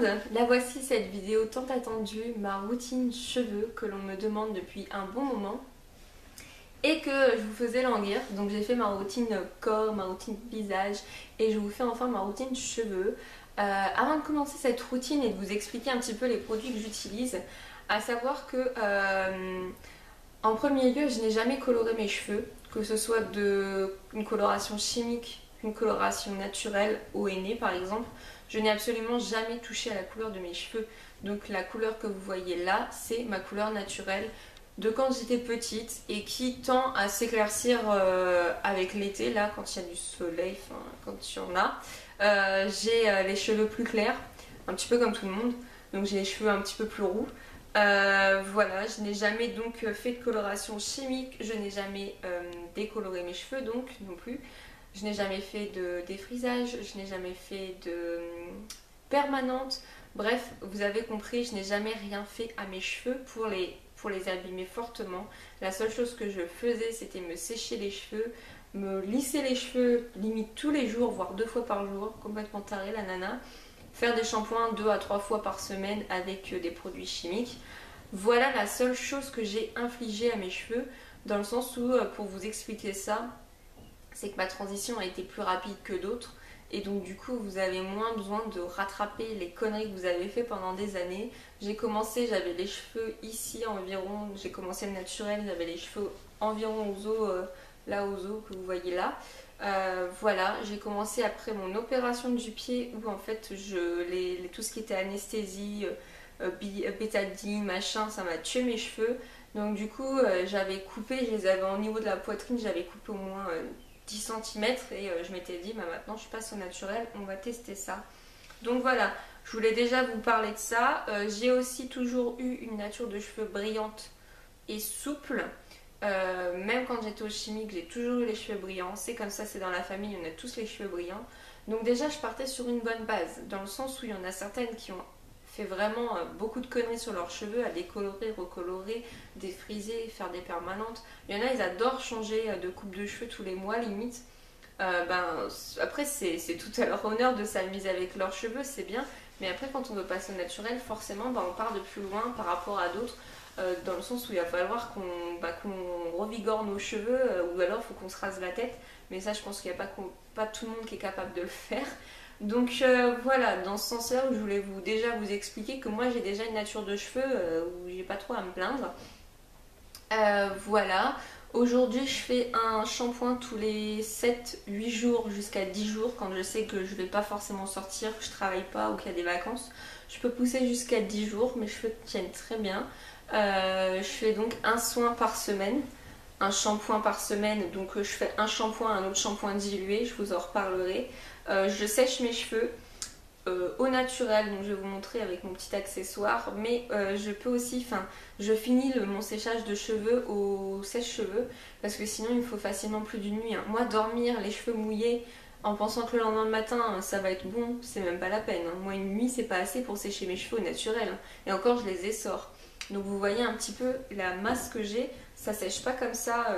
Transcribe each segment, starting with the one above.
monde, la voici cette vidéo tant attendue, ma routine cheveux que l'on me demande depuis un bon moment et que je vous faisais languir. Donc j'ai fait ma routine corps, ma routine visage et je vous fais enfin ma routine cheveux. Avant de commencer cette routine et de vous expliquer un petit peu les produits que j'utilise, à savoir que en premier lieu je n'ai jamais coloré mes cheveux, que ce soit une coloration chimique, une coloration naturelle au henné par exemple. Je n'ai absolument jamais touché à la couleur de mes cheveux. Donc la couleur que vous voyez là, c'est ma couleur naturelle de quand j'étais petite et qui tend à s'éclaircir avec l'été, là quand il y a du soleil, enfin quand il y en a. J'ai les cheveux plus clairs, un petit peu comme tout le monde, donc j'ai les cheveux un petit peu plus roux. Voilà, je n'ai jamais donc fait de coloration chimique, je n'ai jamais décoloré mes cheveux donc non plus. Je n'ai jamais fait de défrisage, je n'ai jamais fait de permanente. Bref, vous avez compris, je n'ai jamais rien fait à mes cheveux pour les abîmer fortement. La seule chose que je faisais, c'était me sécher les cheveux, me lisser les cheveux limite tous les jours, voire 2 fois par jour, complètement tarée la nana. Faire des shampoings 2 à 3 fois par semaine avec des produits chimiques. Voilà la seule chose que j'ai infligée à mes cheveux, dans le sens où, pour vous expliquer ça, c'est que ma transition a été plus rapide que d'autres et donc du coup vous avez moins besoin de rattraper les conneries que vous avez fait pendant des années. J'ai commencé, j'avais les cheveux ici environ, j'ai commencé le naturel, j'avais les cheveux environ aux os, là aux os que vous voyez là. Voilà, j'ai commencé après mon opération du pied où en fait tout ce qui était anesthésie, bétadine, machin, ça m'a tué mes cheveux. Donc du coup j'avais coupé, je les avais au niveau de la poitrine, j'avais coupé au moins 10 cm et je m'étais dit bah maintenant je passe au naturel, on va tester ça. Donc voilà, je voulais déjà vous parler de ça. J'ai aussi toujours eu une nature de cheveux brillante et souple. Même quand j'étais au chimique, j'ai toujours eu les cheveux brillants. C'est comme ça, c'est dans la famille, on a tous les cheveux brillants. Donc déjà, je partais sur une bonne base, dans le sens où il y en a certaines qui ont fait vraiment beaucoup de conneries sur leurs cheveux, à décolorer, recolorer, défriser, faire des permanentes. Il y en a, ils adorent changer de coupe de cheveux tous les mois, limite. Après, c'est tout à leur honneur de s'amuser avec leurs cheveux, c'est bien. Mais après, quand on veut passer au naturel, forcément, on part de plus loin par rapport à d'autres. Dans le sens où il va falloir qu'on revigore nos cheveux ou alors il faut qu'on se rase la tête. Mais ça, je pense qu'il n'y a pas tout le monde qui est capable de le faire. Donc voilà, dans ce sens-là où je voulais déjà vous expliquer que moi j'ai déjà une nature de cheveux où j'ai pas trop à me plaindre. Voilà, aujourd'hui je fais un shampoing tous les 7-8 jours jusqu'à 10 jours quand je sais que je vais pas forcément sortir, que je travaille pas ou qu'il y a des vacances. Je peux pousser jusqu'à 10 jours, mes cheveux tiennent très bien. Je fais donc un soin par semaine, un shampoing par semaine, donc je fais un shampoing, un autre shampoing dilué, je vous en reparlerai. Je sèche mes cheveux au naturel, donc je vais vous montrer avec mon petit accessoire, mais je peux aussi, je finis mon séchage de cheveux au sèche-cheveux parce que sinon il me faut facilement plus d'une nuit. Moi, dormir les cheveux mouillés en pensant que le lendemain matin ça va être bon, c'est même pas la peine. Moi, une nuit c'est pas assez pour sécher mes cheveux au naturel, et encore je les essore. Donc vous voyez un petit peu la masse que j'ai, ça sèche pas comme ça.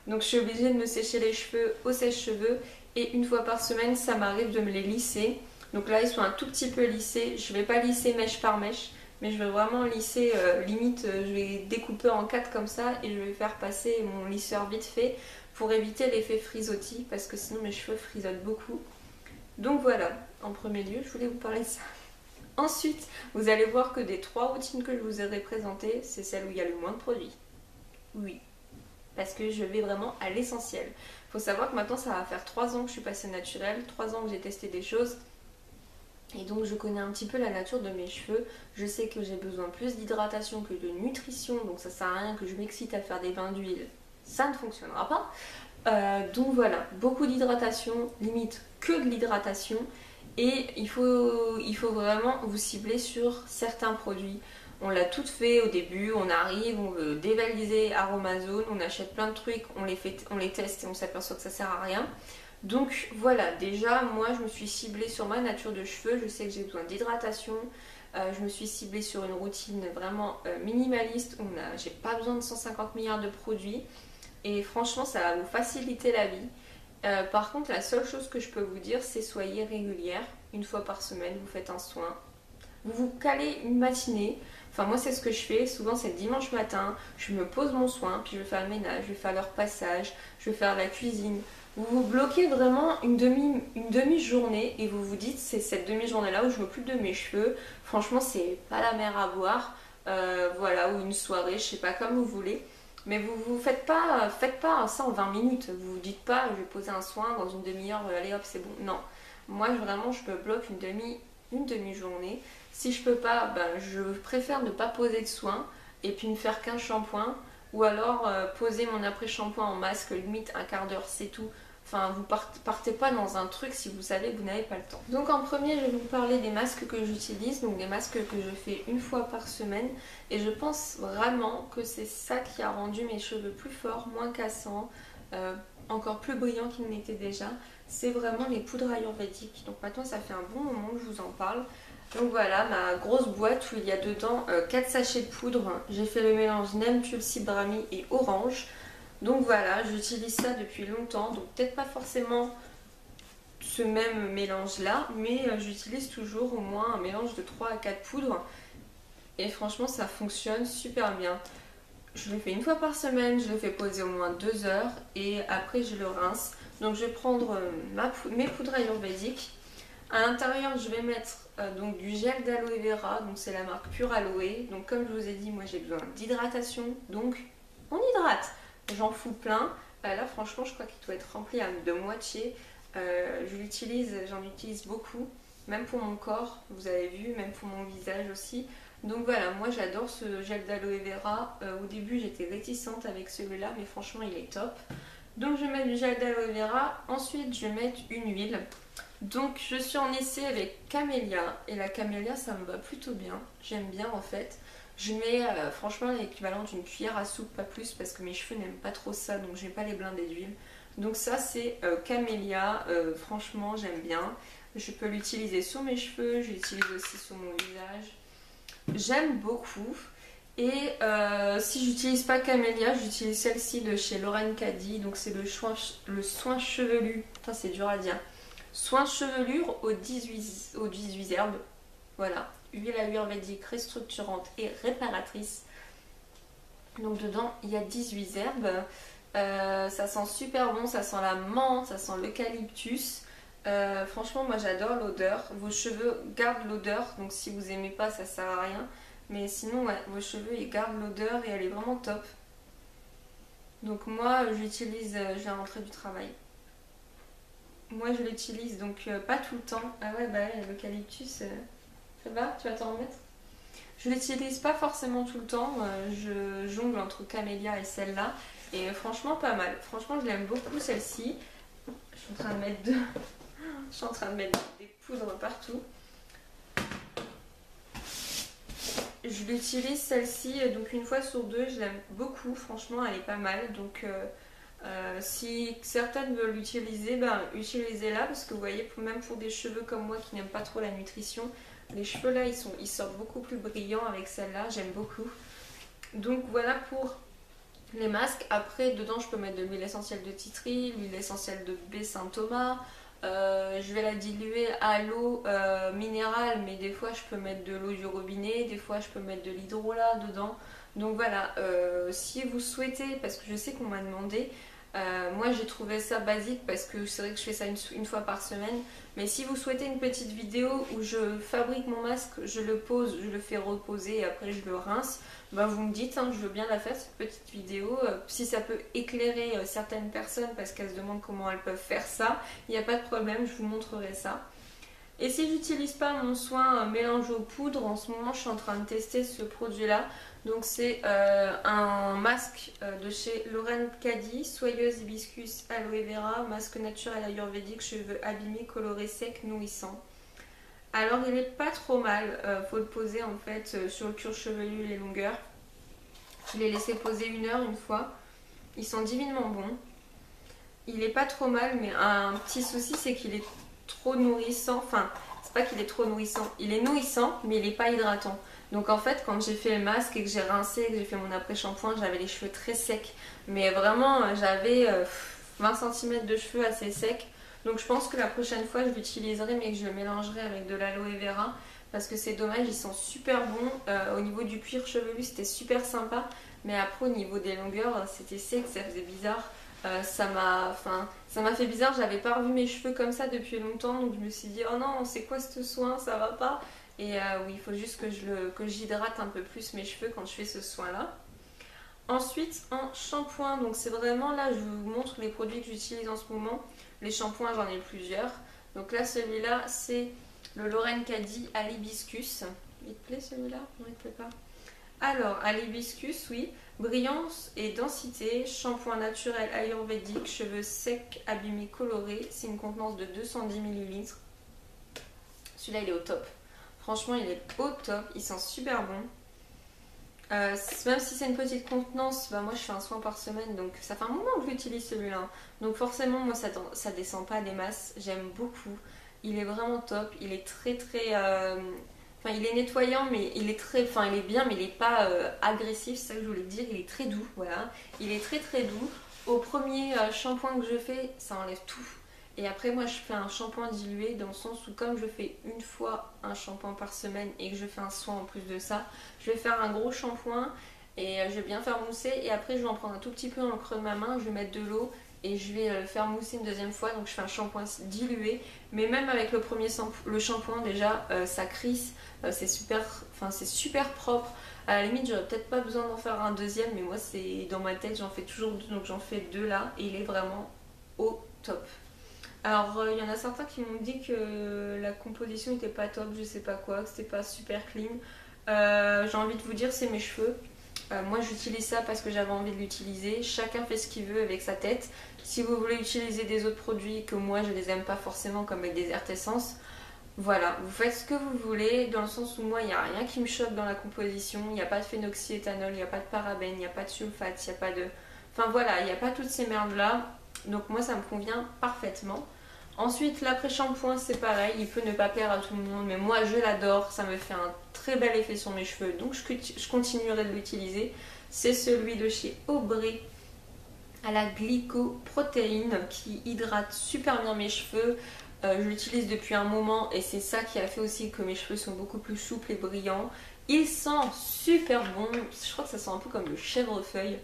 Donc je suis obligée de me sécher les cheveux au sèche-cheveux et une fois par semaine ça m'arrive de me les lisser. Donc là ils sont un tout petit peu lissés, je vais pas lisser mèche par mèche, mais je vais vraiment lisser limite, je vais découper en 4 comme ça et je vais faire passer mon lisseur vite fait pour éviter l'effet frisottis parce que sinon mes cheveux frisottent beaucoup. Donc voilà, en premier lieu je voulais vous parler de ça. Ensuite, vous allez voir que des 3 routines que je vous ai présentées, c'est celle où il y a le moins de produits. Oui, parce que je vais vraiment à l'essentiel. Il faut savoir que maintenant ça va faire 3 ans que je suis passée naturelle, 3 ans que j'ai testé des choses. Et donc je connais un petit peu la nature de mes cheveux. Je sais que j'ai besoin plus d'hydratation que de nutrition, donc ça sert à rien que je m'excite à faire des bains d'huile. Ça ne fonctionnera pas. Donc voilà, beaucoup d'hydratation, limite que de l'hydratation. Et il faut vraiment vous cibler sur certains produits. On l'a tout fait au début, on arrive, on veut dévaliser Aromazone, on achète plein de trucs, on les teste et on s'aperçoit que ça sert à rien. Donc voilà, déjà moi je me suis ciblée sur ma nature de cheveux, je sais que j'ai besoin d'hydratation, je me suis ciblée sur une routine vraiment minimaliste, j'ai pas besoin de 150 milliards de produits et franchement ça va vous faciliter la vie. Par contre, la seule chose que je peux vous dire, c'est soyez régulière. Une fois par semaine, vous faites un soin. Vous vous calez une matinée. Enfin moi c'est ce que je fais, souvent c'est le dimanche matin, je me pose mon soin, puis je vais faire le ménage, je vais faire le repassage, je vais faire la cuisine. Vous vous bloquez vraiment une demi-journée et vous vous dites c'est cette demi-journée-là où je m'occupe de mes cheveux. Franchement c'est pas la mer à boire, voilà, ou une soirée, je sais pas, comme vous voulez. Mais vous faites pas ça en 20 minutes. Vous vous dites pas je vais poser un soin dans une demi-heure, allez hop c'est bon. Non, moi vraiment je me bloque une demi-journée. Si je peux pas, ben, je préfère ne pas poser de soin et puis ne faire qu'un shampoing ou alors poser mon après-shampoing en masque, limite un quart d'heure, c'est tout. Enfin, vous partez pas dans un truc si vous savez que vous n'avez pas le temps. Donc en premier, je vais vous parler des masques que j'utilise, donc des masques que je fais une fois par semaine. Et je pense vraiment que c'est ça qui a rendu mes cheveux plus forts, moins cassants, encore plus brillants qu'ils n'étaient déjà. C'est vraiment les poudres ayurvédiques. Donc maintenant, ça fait un bon moment que je vous en parle. Donc voilà ma grosse boîte où il y a dedans 4 sachets de poudre. J'ai fait le mélange Neem, Tulsi, Brahmi et Orange. Donc voilà, j'utilise ça depuis longtemps. Donc peut-être pas forcément ce même mélange là, mais j'utilise toujours au moins un mélange de 3 à 4 poudres. Et franchement ça fonctionne super bien. Je le fais une fois par semaine, je le fais poser au moins 2 heures et après je le rince. Donc je vais prendre mes poudres ayurvédiques. À l'intérieur, je vais mettre donc du gel d'aloe vera, donc c'est la marque Pure Aloe. Donc comme je vous ai dit, moi j'ai besoin d'hydratation, donc on hydrate. J'en fous plein. Là franchement, je crois qu'il doit être rempli de moitié. J'en utilise beaucoup, même pour mon corps, vous avez vu, même pour mon visage aussi. Donc voilà, moi j'adore ce gel d'aloe vera. Au début, j'étais réticente avec celui-là, mais franchement, il est top. Donc je vais mettre du gel d'aloe vera. Ensuite, je vais mettre une huile. Donc je suis en essai avec Camélia et la Camélia ça me va plutôt bien, j'aime bien en fait. Je mets franchement l'équivalent d'une cuillère à soupe, pas plus parce que mes cheveux n'aiment pas trop ça donc je vais pas les blinder d'huile. Donc ça c'est Camélia, franchement j'aime bien. Je peux l'utiliser sur mes cheveux, je l'utilise aussi sur mon visage. J'aime beaucoup. Et si j'utilise pas Camélia, j'utilise celle-ci de chez Lorraine Caddy, donc c'est le soin chevelu, enfin c'est dur à dire. Soin chevelure aux 18 herbes. Voilà, huile ayurvédique restructurante et réparatrice. Donc dedans, il y a 18 herbes. Ça sent super bon, ça sent la menthe, ça sent l'eucalyptus. Franchement, moi j'adore l'odeur. Vos cheveux gardent l'odeur, donc si vous aimez pas, ça sert à rien. Mais sinon, ouais, vos cheveux, ils gardent l'odeur et elle est vraiment top. Donc moi, j'utilise, je viens rentrer du travail. Moi je l'utilise donc pas tout le temps. Ah ouais bah l'eucalyptus, ça va, tu vas t'en remettre. Je l'utilise pas forcément tout le temps, je jongle entre Camélia et celle-là. Et franchement pas mal. Franchement je l'aime beaucoup celle-ci. Je suis en train de mettre je suis en train de mettre des poudres partout. Je l'utilise celle-ci donc une fois sur deux, je l'aime beaucoup, franchement elle est pas mal. Donc si certaines veulent l'utiliser, ben, utilisez-la parce que vous voyez, même pour des cheveux comme moi qui n'aiment pas trop la nutrition, les cheveux là ils sortent beaucoup plus brillants avec celle-là, j'aime beaucoup. Donc voilà pour les masques. Après dedans je peux mettre de l'huile essentielle de titri, l'huile essentielle de baie Saint-Thomas. Je vais la diluer à l'eau minérale, mais des fois je peux mettre de l'eau du robinet, des fois je peux mettre de l'hydrolat dedans. Donc voilà, si vous souhaitez, parce que je sais qu'on m'a demandé, moi j'ai trouvé ça basique parce que c'est vrai que je fais ça une fois par semaine. Mais si vous souhaitez une petite vidéo où je fabrique mon masque, je le pose, je le fais reposer et après je le rince, ben vous me dites, hein, je veux bien la faire cette petite vidéo. Si ça peut éclairer certaines personnes parce qu'elles se demandent comment elles peuvent faire ça, il n'y a pas de problème, je vous montrerai ça. Et si j'utilise pas mon soin mélange aux poudres, en ce moment je suis en train de tester ce produit là. Donc c'est un masque de chez Lorraine Caddy, soyeuse hibiscus aloe vera, masque naturel ayurvédique, cheveux abîmés, colorés, secs, nourrissants. Alors il est pas trop mal, faut le poser en fait sur le cuir chevelu les longueurs. Je l'ai laissé poser 1 heure une fois, ils sont divinement bons. Il est pas trop mal mais un petit souci c'est qu'il est trop nourrissant, enfin c'est pas qu'il est trop nourrissant, il est nourrissant mais il est pas hydratant. Donc en fait quand j'ai fait le masque et que j'ai rincé, que j'ai fait mon après-shampoing, j'avais les cheveux très secs. Mais vraiment j'avais 20 cm de cheveux assez secs. Donc je pense que la prochaine fois je l'utiliserai mais que je le mélangerai avec de l'aloe vera. parce que c'est dommage, ils sont super bons. Au niveau du cuir chevelu, c'était super sympa, mais après au niveau des longueurs, c'était sec, ça faisait bizarre. Ça m'a fait bizarre, j'avais pas revu mes cheveux comme ça depuis longtemps, donc je me suis dit oh non, c'est quoi ce soin, ça va pas. Et oui, il faut juste que j'hydrate un peu plus mes cheveux quand je fais ce soin là. Ensuite, en shampoing, donc c'est vraiment là, je vous montre les produits que j'utilise en ce moment. Les shampoings, j'en ai plusieurs. Donc là, celui-là, c'est le Lauren Caddy à l'hibiscus. Il te plaît celui-là? Non, il te plaît pas. Alors, à l'hibiscus, oui. Brillance et densité, shampoing naturel ayurvédique, cheveux secs, abîmés, colorés. C'est une contenance de 210 ml. Celui-là, il est au top. Franchement, il est au top. Il sent super bon. Même si c'est une petite contenance, bah moi je fais un soin par semaine, donc ça fait un moment que j'utilise celui-là. Donc forcément, moi ça descend pas des masses. J'aime beaucoup. Il est vraiment top. Il est enfin, il est nettoyant, mais il est enfin, il est bien, mais il est pas agressif. C'est ça que je voulais dire. Il est très doux. Voilà. Il est très doux. Au premier shampoing que je fais, ça enlève tout. Et après, moi, je fais un shampoing dilué dans le sens où, comme je fais une fois un shampoing par semaine et que je fais un soin en plus de ça, je vais faire un gros shampoing et je vais bien faire mousser. Et après, je vais en prendre un tout petit peu dans le creux de ma main, je vais mettre de l'eau et je vais le faire mousser une deuxième fois. Donc, je fais un shampoing dilué. Mais même avec le shampoing, déjà, ça crisse. C'est super propre. À la limite, j'aurais peut-être pas besoin d'en faire un deuxième, mais moi, c'est dans ma tête, j'en fais toujours deux. Donc, j'en fais deux là et il est vraiment au top. Alors, il y en a certains qui m'ont dit que la composition n'était pas top, je sais pas quoi, que c'était pas super clean. J'ai envie de vous dire, c'est mes cheveux. Moi, j'utilise ça parce que j'avais envie de l'utiliser. Chacun fait ce qu'il veut avec sa tête. Si vous voulez utiliser des autres produits que moi, je les aime pas forcément, comme les Desert Essence, voilà, vous faites ce que vous voulez, dans le sens où moi, il n'y a rien qui me choque dans la composition. Il n'y a pas de phénoxyéthanol, il n'y a pas de parabènes, il n'y a pas de sulfate, il n'y a pas de... Enfin voilà, il n'y a pas toutes ces merdes-là. Donc moi, ça me convient parfaitement. Ensuite, l'après-shampoing, c'est pareil, il peut ne pas plaire à tout le monde, mais moi je l'adore, ça me fait un très bel effet sur mes cheveux, donc je continuerai de l'utiliser. C'est celui de chez Aubrey à la glycoprotéine qui hydrate super bien mes cheveux. Je l'utilise depuis un moment et c'est ça qui a fait aussi que mes cheveux sont beaucoup plus souples et brillants. Il sent super bon, je crois que ça sent un peu comme le chèvrefeuille.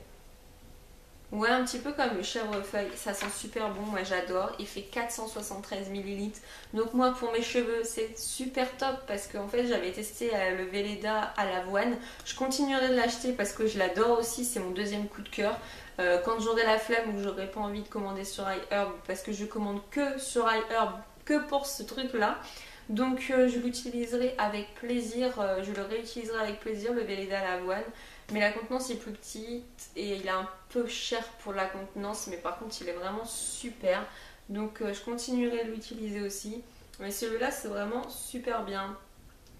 Ouais, un petit peu comme le chèvrefeuille, ça sent super bon, moi j'adore. Il fait 473 ml. Donc moi pour mes cheveux c'est super top parce qu'en fait j'avais testé le Velleda à l'avoine. Je continuerai de l'acheter parce que je l'adore aussi, c'est mon deuxième coup de cœur. Quand j'aurai la flemme ou que j'aurai pas envie de commander sur iHerb, parce que je commande que sur iHerb, que pour ce truc là. Donc je l'utiliserai avec plaisir, je le réutiliserai avec plaisir le Velleda à l'avoine. Mais la contenance est plus petite et il est un peu cher pour la contenance, mais par contre il est vraiment super. Donc je continuerai de l'utiliser aussi. Mais celui-là c'est vraiment super bien.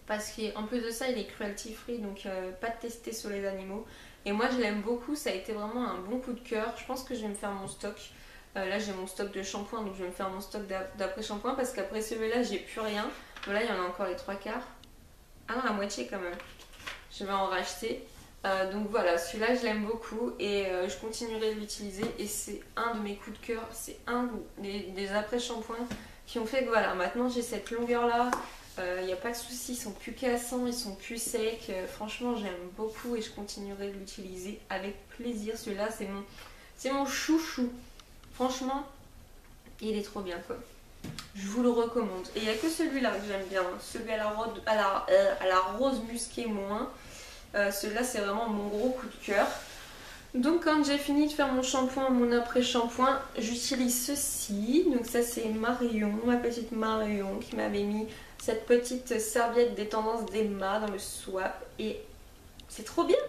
Parce qu'en plus de ça il est cruelty free, donc pas de tester sur les animaux. Et moi je l'aime beaucoup, ça a été vraiment un bon coup de cœur. Je pense que je vais me faire mon stock. Là j'ai mon stock de shampoing, donc je vais me faire mon stock d'après shampoing parce qu'après celui-là j'ai plus rien. Voilà, il y en a encore les trois quarts. Ah non, la moitié quand même. Je vais en racheter. Donc voilà, celui-là je l'aime beaucoup et je continuerai de l'utiliser et c'est un de mes coups de cœur, c'est un des après-shampoings qui ont fait que voilà, maintenant j'ai cette longueur là, il n'y a pas de souci, ils sont plus cassants, ils sont plus secs, franchement j'aime beaucoup et je continuerai de l'utiliser avec plaisir. Celui-là c'est mon chouchou, franchement il est trop bien quoi. Je vous le recommande. Et il n'y a que celui-là que j'aime bien, celui à la rose musquée moins. Celui-là c'est vraiment mon gros coup de cœur. Donc quand j'ai fini de faire mon shampoing, mon après-shampoing, j'utilise ceci. Donc ça c'est Marion, ma petite Marion qui m'avait mis cette petite serviette des tendances d'Emma dans le swap. Et c'est trop bien.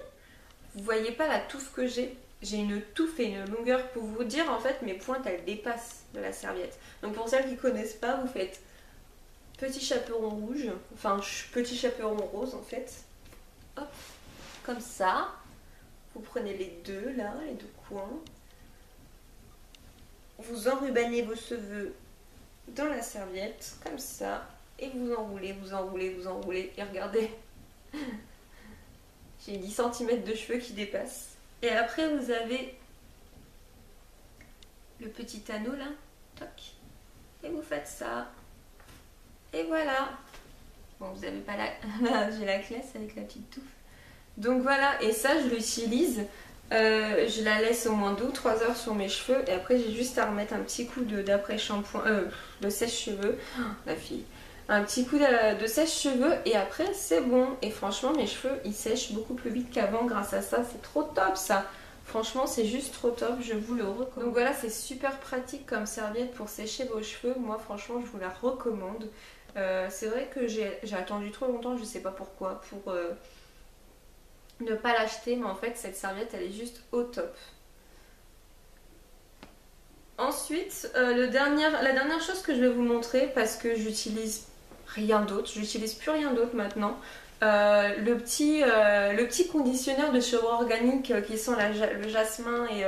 Vous voyez pas la touffe que j'ai? J'ai une touffe et une longueur pour vous dire en fait mes pointes elles dépassent de la serviette. Donc pour celles qui connaissent pas, vous faites petit chaperon rouge, enfin petit chaperon rose en fait. Hop, comme ça. Vous prenez les deux là, les deux coins. Vous enrubannez vos cheveux dans la serviette, comme ça. Et vous enroulez, vous enroulez, vous enroulez. Et regardez, j'ai 10 cm de cheveux qui dépassent. Et après vous avez le petit anneau là. Toc. Et vous faites ça. Et voilà. Bon, vous avez pas la... j'ai la classe avec la petite touffe. Donc voilà, et ça je l'utilise. Je la laisse au moins 2 ou 3 heures sur mes cheveux et après j'ai juste à remettre un petit coup d'après-shampoing, de sèche-cheveux, oh, la fille, un petit coup de sèche-cheveux et après c'est bon. Et franchement mes cheveux ils sèchent beaucoup plus vite qu'avant grâce à ça, c'est trop top ça. Franchement c'est juste trop top, je vous le recommande. Donc voilà, c'est super pratique comme serviette pour sécher vos cheveux, moi franchement je vous la recommande. C'est vrai que j'ai attendu trop longtemps, je sais pas pourquoi, pour... ne pas l'acheter, mais en fait cette serviette elle est juste au top. Ensuite la dernière chose que je vais vous montrer, parce que j'utilise rien d'autre, j'utilise plus rien d'autre maintenant, le petit conditionneur de cheveux organique qui sent le jasmin et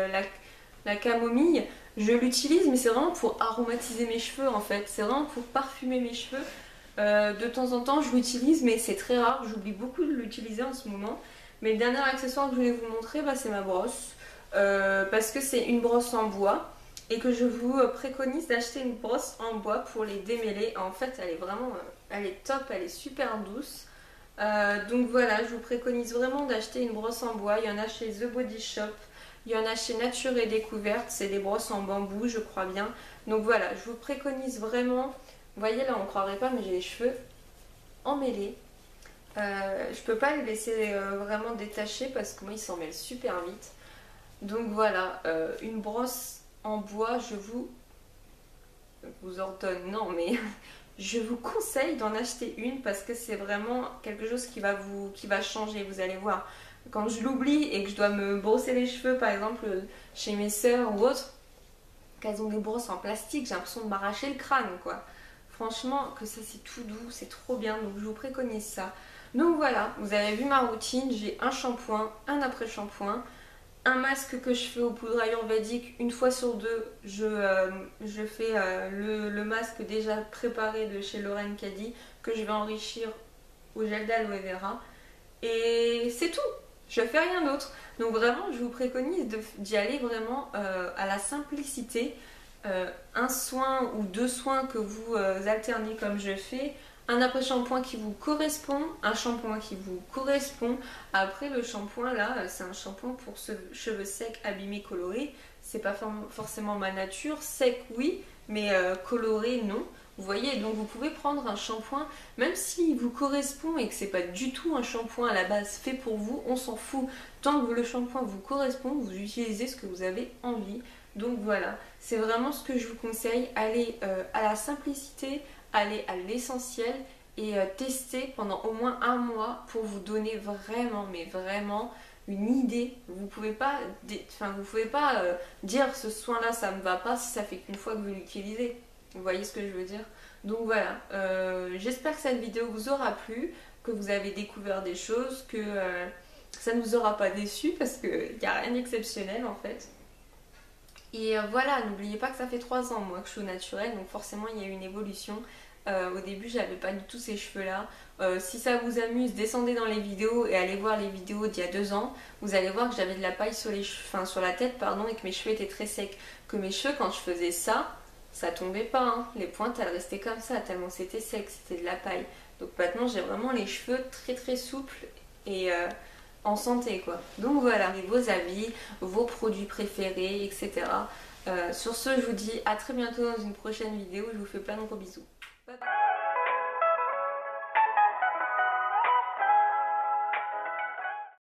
la camomille. Je l'utilise mais c'est vraiment pour aromatiser mes cheveux en fait, c'est vraiment pour parfumer mes cheveux. De temps en temps je l'utilise mais c'est très rare, j'oublie beaucoup de l'utiliser en ce moment. Mais le dernier accessoire que je voulais vous montrer, bah, c'est ma brosse. Parce que c'est une brosse en bois et que je vous préconise d'acheter une brosse en bois pour les démêler. En fait, elle est vraiment, elle est top, elle est super douce. Donc voilà, je vous préconise vraiment d'acheter une brosse en bois. Il y en a chez The Body Shop, il y en a chez Nature et Découverte. C'est des brosses en bambou, je crois bien. Donc voilà, je vous préconise vraiment. Vous voyez là, on ne croirait pas, mais j'ai les cheveux emmêlés. Je peux pas les laisser vraiment détachés parce que moi ils s'en mêlent super vite. Donc voilà, une brosse en bois, je vous ordonne, non mais je vous conseille d'en acheter une parce que c'est vraiment quelque chose qui va changer, vous allez voir. Quand je l'oublie et que je dois me brosser les cheveux par exemple chez mes sœurs ou autres, qu'elles ont des brosses en plastique, j'ai l'impression de m'arracher le crâne quoi. Franchement que ça c'est tout doux, c'est trop bien, donc je vous préconise ça. Donc voilà, vous avez vu ma routine, j'ai un shampoing, un après-shampoing, un masque que je fais au poudre ayurvédique, une fois sur deux, je fais le masque déjà préparé de chez Lorraine Caddy que je vais enrichir au gel d'aloe vera. Et c'est tout, je fais rien d'autre. Donc vraiment, je vous préconise d'y aller vraiment à la simplicité. Un soin ou 2 soins que vous alternez comme je fais, un après-shampoing qui vous correspond, un shampoing qui vous correspond. Après le shampoing là, c'est un shampoing pour cheveux secs, abîmés, colorés. C'est pas forcément ma nature, sec oui, mais coloré non. Vous voyez, donc vous pouvez prendre un shampoing, même s'il vous correspond et que c'est pas du tout un shampoing à la base fait pour vous, on s'en fout. Tant que le shampoing vous correspond, vous utilisez ce que vous avez envie. Donc voilà, c'est vraiment ce que je vous conseille, allez à la simplicité, allez à l'essentiel et tester pendant au moins un mois pour vous donner vraiment, mais vraiment une idée. Vous pouvez pas, dire ce soin là ça me va pas si ça fait qu'une fois que vous l'utilisez. Vous voyez ce que je veux dire? Donc voilà, j'espère que cette vidéo vous aura plu, que vous avez découvert des choses, que ça ne vous aura pas déçu parce qu'il n'y a rien d'exceptionnel en fait. Et voilà, n'oubliez pas que ça fait 3 ans moi que je suis au naturel, donc forcément il y a eu une évolution. Au début j'avais pas du tout ces cheveux là. Si ça vous amuse, descendez dans les vidéos et allez voir les vidéos d'il y a 2 ans. Vous allez voir que j'avais de la paille sur la tête pardon, et que mes cheveux étaient très secs. Que mes cheveux quand je faisais ça tombait pas, hein. Les pointes elles restaient comme ça tellement c'était sec, c'était de la paille. Donc maintenant j'ai vraiment les cheveux très très souples et en santé quoi. Donc voilà, vos habits, vos produits préférés, etc. Sur ce je vous dis à très bientôt dans une prochaine vidéo, je vous fais plein de gros bisous. Bye bye.